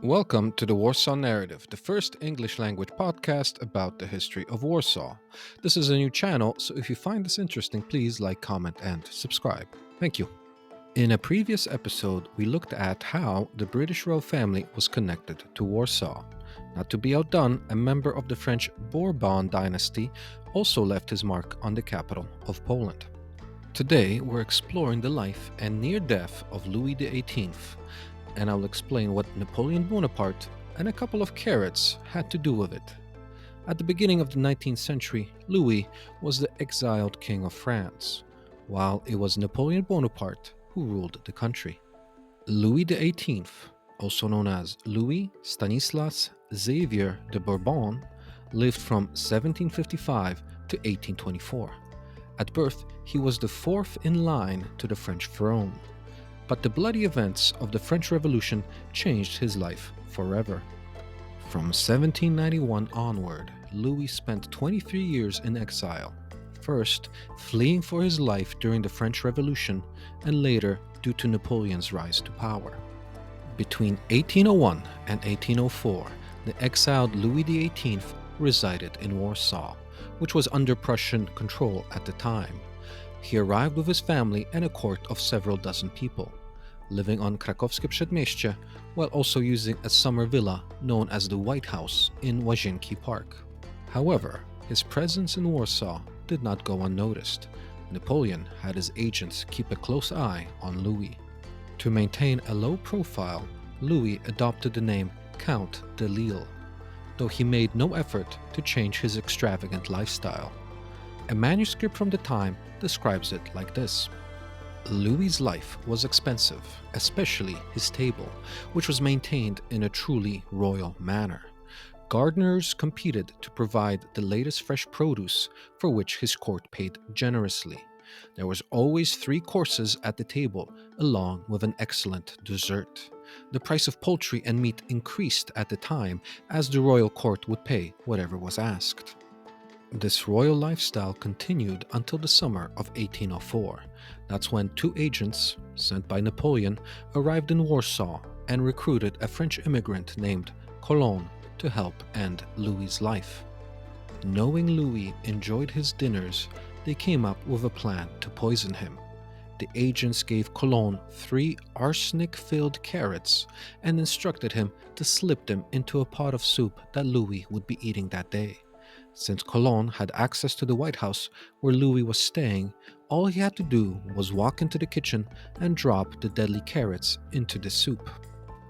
Welcome to the Warsaw Narrative, the first English language podcast about the history of Warsaw. This is a new channel, so if you find this interesting, please like, comment, and subscribe. Thank you. In a previous episode, we looked at how the British royal family was connected to Warsaw. Not to be outdone, a member of the French Bourbon dynasty also left his mark on the capital of Poland. Today, we're exploring the life and near death of Louis XVIII, and I'll explain what Napoleon Bonaparte and a couple of carrots had to do with it. At the beginning of the 19th century, Louis was the exiled king of France, while it was Napoleon Bonaparte who ruled the country. Louis XVIII, also known as Louis Stanislas Xavier de Bourbon, lived from 1755 to 1824. At birth, he was the fourth in line to the French throne. But the bloody events of the French Revolution changed his life forever. From 1791 onward, Louis spent 23 years in exile, first fleeing for his life during the French Revolution and later due to Napoleon's rise to power. Between 1801 and 1804, the exiled Louis XVIII resided in Warsaw, which was under Prussian control at the time. He arrived with his family and a court of several dozen people, living on Krakowskie Przedmieście while also using a summer villa known as the White House in Łazienki Park. However, his presence in Warsaw did not go unnoticed. Napoleon had his agents keep a close eye on Louis. To maintain a low profile, Louis adopted the name Count de Lille, though he made no effort to change his extravagant lifestyle. A manuscript from the time describes it like this. Louis's life was expensive, especially his table, which was maintained in a truly royal manner. Gardeners competed to provide the latest fresh produce, for which his court paid generously. There was always 3 courses at the table, along with an excellent dessert. The price of poultry and meat increased at the time, as the royal court would pay whatever was asked. This royal lifestyle continued until the summer of 1804. That's when 2 agents, sent by Napoleon, arrived in Warsaw and recruited a French immigrant named Count to help end Louis's life. Knowing Louis enjoyed his dinners, they came up with a plan to poison him. The agents gave Count 3 arsenic-filled carrots and instructed him to slip them into a pot of soup that Louis would be eating that day. Since Count had access to the White House where Louis was staying, all he had to do was walk into the kitchen and drop the deadly carrots into the soup.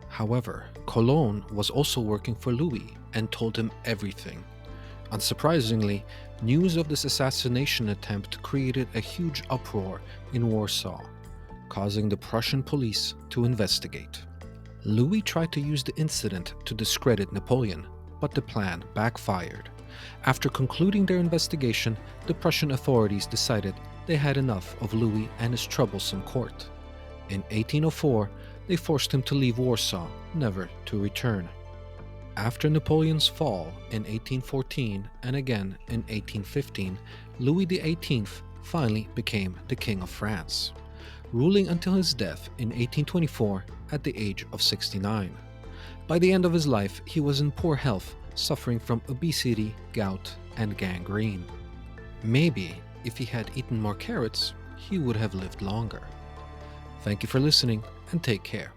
However, Count was also working for Louis and told him everything. Unsurprisingly, news of this assassination attempt created a huge uproar in Warsaw, causing the Prussian police to investigate. Louis tried to use the incident to discredit Napoleon, but the plan backfired. After concluding their investigation, the Prussian authorities decided they had enough of Louis and his troublesome court. In 1804, they forced him to leave Warsaw, never to return. After Napoleon's fall in 1814 and again in 1815, Louis XVIII finally became the King of France, ruling until his death in 1824 at the age of 69. By the end of his life, he was in poor health, suffering from obesity, gout, and gangrene. Maybe if he had eaten more carrots, he would have lived longer. Thank you for listening and take care.